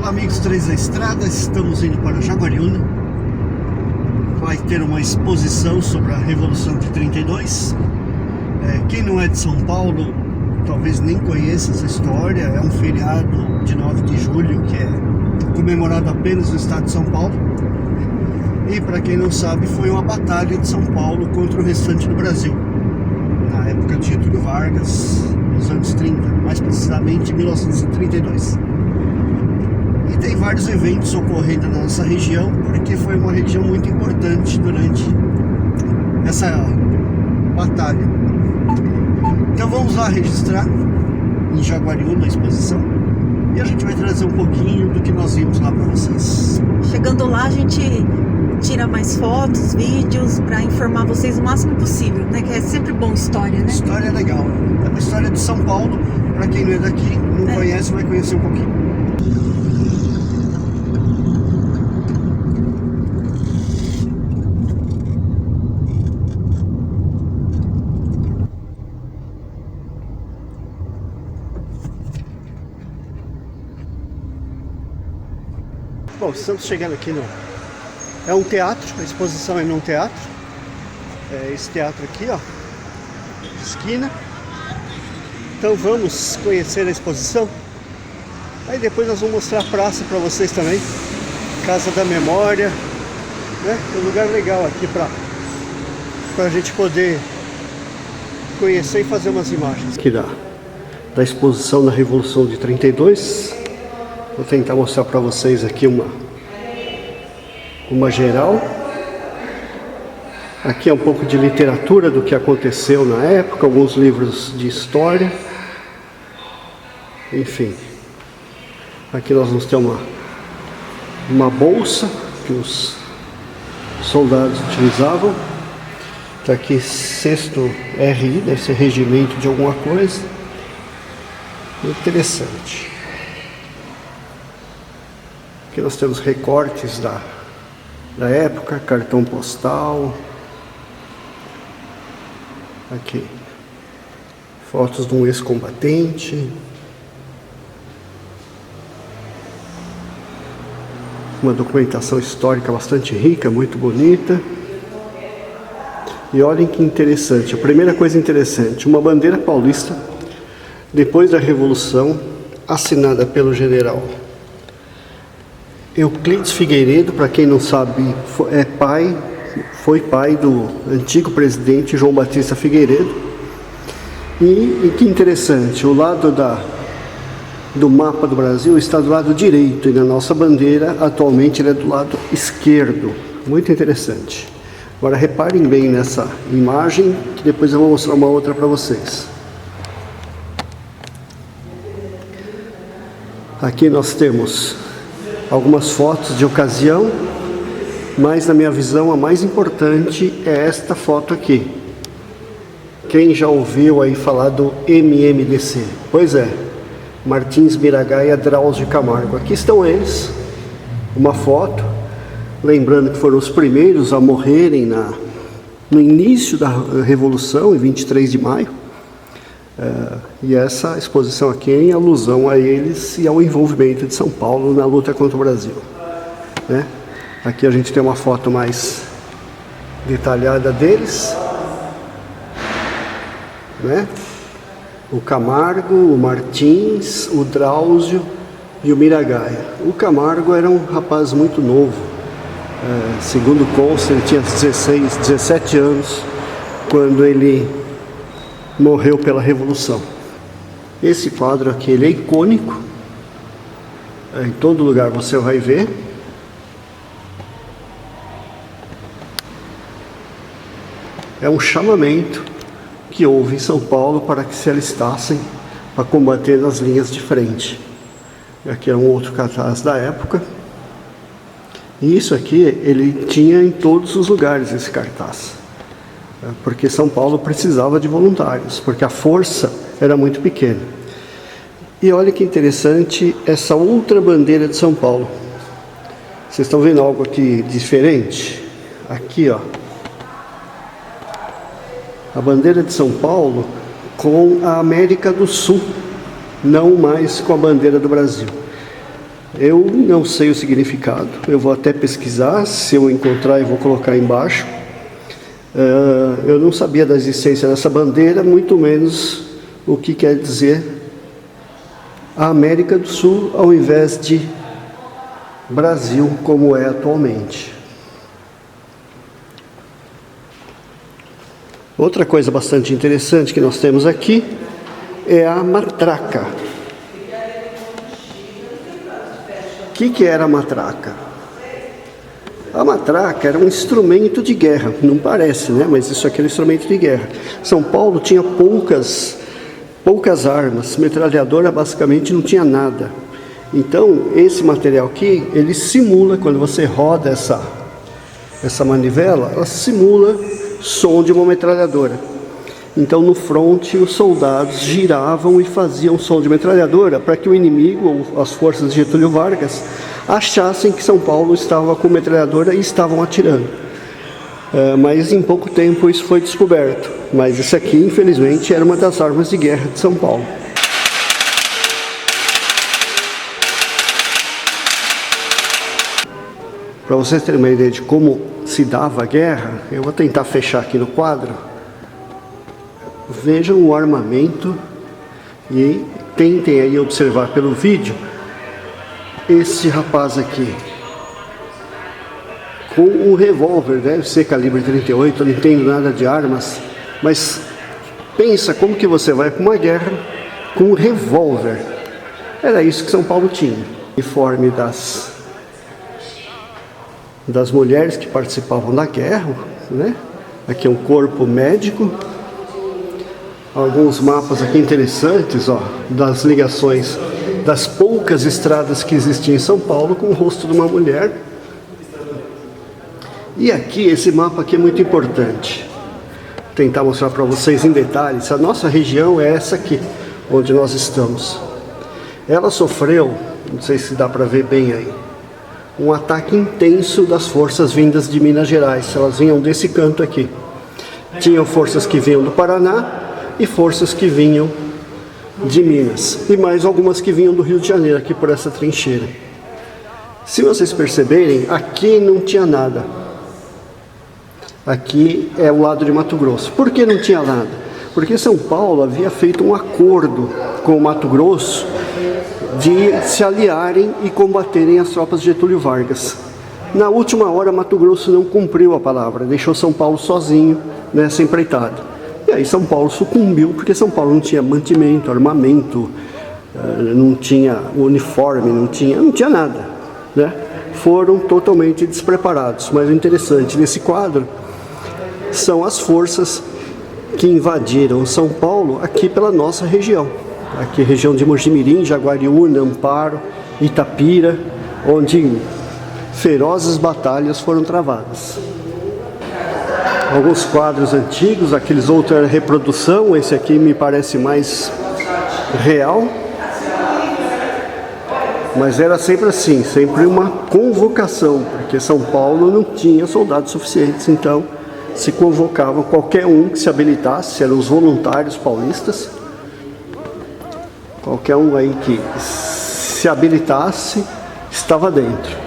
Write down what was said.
Fala amigos Três da Estrada, estamos indo para Jaguariúna. Vai ter uma exposição sobre a Revolução de 32. Quem não é de São Paulo talvez nem conheça essa história. É um feriado de 9 de julho que é comemorado apenas no estado de São Paulo. E para quem não sabe, foi uma batalha de São Paulo contra o restante do Brasil, na época de Getúlio Vargas, nos anos 30, mais precisamente em 1932. E tem vários eventos ocorrendo na nossa região, porque foi uma região muito importante durante essa batalha. Então vamos lá registrar em Jaguariúna a exposição e a gente vai trazer um pouquinho do que nós vimos lá para vocês. Chegando lá a gente tira mais fotos, vídeos para informar vocês o máximo possível, né? Que é sempre bom história, né? História é legal. É uma história de São Paulo, para quem não é daqui, não conhece, vai conhecer um pouquinho. Bom, estamos chegando aqui no... É um teatro, a exposição é num teatro. É esse teatro aqui, ó, esquina. Então vamos conhecer a exposição. Aí depois nós vamos mostrar a praça para vocês também. Casa da Memória, né? É um lugar legal aqui pra gente poder conhecer e fazer umas imagens. Aqui da exposição da Revolução de 32. Vou tentar mostrar para vocês aqui uma geral. Aqui é um pouco de literatura do que aconteceu na época, alguns livros de história. Enfim. Aqui nós vamos ter uma bolsa que os soldados utilizavam. Está aqui 6º RI, deve ser regimento de alguma coisa. Interessante. Aqui nós temos recortes da época, cartão postal. Aqui, fotos de um ex-combatente. Uma documentação histórica bastante rica, muito bonita. E olhem que interessante, a primeira coisa interessante, uma bandeira paulista, depois da Revolução, assinada pelo general Euclides Figueiredo, para quem não sabe, foi pai do antigo presidente João Batista Figueiredo. E que interessante, o lado do mapa do Brasil está do lado direito e na nossa bandeira atualmente ele é do lado esquerdo. Muito interessante. Agora reparem bem nessa imagem, que depois eu vou mostrar uma outra para vocês. Aqui nós temos algumas fotos de ocasião, mas na minha visão a mais importante é esta foto aqui. Quem já ouviu aí falar do MMDC? Pois é, Martins Miragaia, Drauzio Camargo. Aqui estão eles, uma foto, lembrando que foram os primeiros a morrerem no início da Revolução, em 23 de maio. E essa exposição aqui é em alusão a eles e ao envolvimento de São Paulo na luta contra o Brasil, né? Aqui a gente tem uma foto mais detalhada deles, né? O Camargo, o Martins, o Drauzio e o Miragaia. O Camargo era um rapaz muito novo, segundo consta, ele tinha 17 anos quando ele morreu pela Revolução. Esse quadro aqui, ele é icônico, em todo lugar você vai ver. É um chamamento que houve em São Paulo para que se alistassem para combater nas linhas de frente. Aqui é um outro cartaz da época. E isso aqui, ele tinha em todos os lugares esse cartaz, porque São Paulo precisava de voluntários, porque a força era muito pequena. E olha que interessante essa outra bandeira de São Paulo. Vocês estão vendo algo aqui diferente? Aqui, ó, a bandeira de São Paulo com a América do Sul, não mais com a bandeira do Brasil. Eu não sei o significado, eu vou até pesquisar, se eu encontrar eu vou colocar embaixo. Eu não sabia da existência dessa bandeira, muito menos o que quer dizer a América do Sul ao invés de Brasil como é atualmente. Outra coisa bastante interessante que nós temos aqui é a matraca. O que era a matraca? A matraca era um instrumento de guerra, não parece, né? Mas isso aqui era um instrumento de guerra. São Paulo tinha poucas armas, metralhadora basicamente não tinha nada. Então, esse material aqui, ele simula, quando você roda essa manivela, ela simula som de uma metralhadora. Então, no fronte, os soldados giravam e faziam som de metralhadora para que o inimigo, ou as forças de Getúlio Vargas, achassem que São Paulo estava com metralhadora e estavam atirando. Mas em pouco tempo isso foi descoberto. Mas isso aqui, infelizmente, era uma das armas de guerra de São Paulo. Para vocês terem uma ideia de como se dava a guerra, eu vou tentar fechar aqui no quadro. Vejam o armamento e tentem aí observar pelo vídeo esse rapaz aqui com um revólver, deve ser calibre 38, eu não entendo nada de armas, mas pensa como que você vai para uma guerra com um revólver. Era isso que São Paulo tinha. Uniforme das mulheres que participavam da guerra, né? Aqui é um corpo médico. Alguns mapas aqui interessantes, ó, das ligações das poucas estradas que existiam em São Paulo com o rosto de uma mulher. E aqui, esse mapa aqui é muito importante. Vou tentar mostrar para vocês em detalhes. A nossa região é essa aqui, onde nós estamos. Ela sofreu, não sei se dá para ver bem aí, um ataque intenso das forças vindas de Minas Gerais. Elas vinham desse canto aqui. Tinham forças que vinham do Paraná e forças que vinham de Minas, e mais algumas que vinham do Rio de Janeiro, aqui por essa trincheira. Se vocês perceberem, aqui não tinha nada. Aqui é o lado de Mato Grosso. Por que não tinha nada? Porque São Paulo havia feito um acordo com o Mato Grosso de se aliarem e combaterem as tropas de Getúlio Vargas. Na última hora, Mato Grosso não cumpriu a palavra, deixou São Paulo sozinho nessa empreitada. E aí São Paulo sucumbiu, porque São Paulo não tinha mantimento, armamento, não tinha uniforme, não tinha nada, né? Foram totalmente despreparados. Mas o interessante nesse quadro são as forças que invadiram São Paulo aqui pela nossa região. Aqui região de Mojimirim, Jaguariúna, Amparo, Itapira, onde ferozes batalhas foram travadas. Alguns quadros antigos, aqueles outros eram reprodução, esse aqui me parece mais real. Mas era sempre assim, sempre uma convocação, porque São Paulo não tinha soldados suficientes, então se convocava qualquer um que se habilitasse, eram os voluntários paulistas. Qualquer um aí que se habilitasse estava dentro.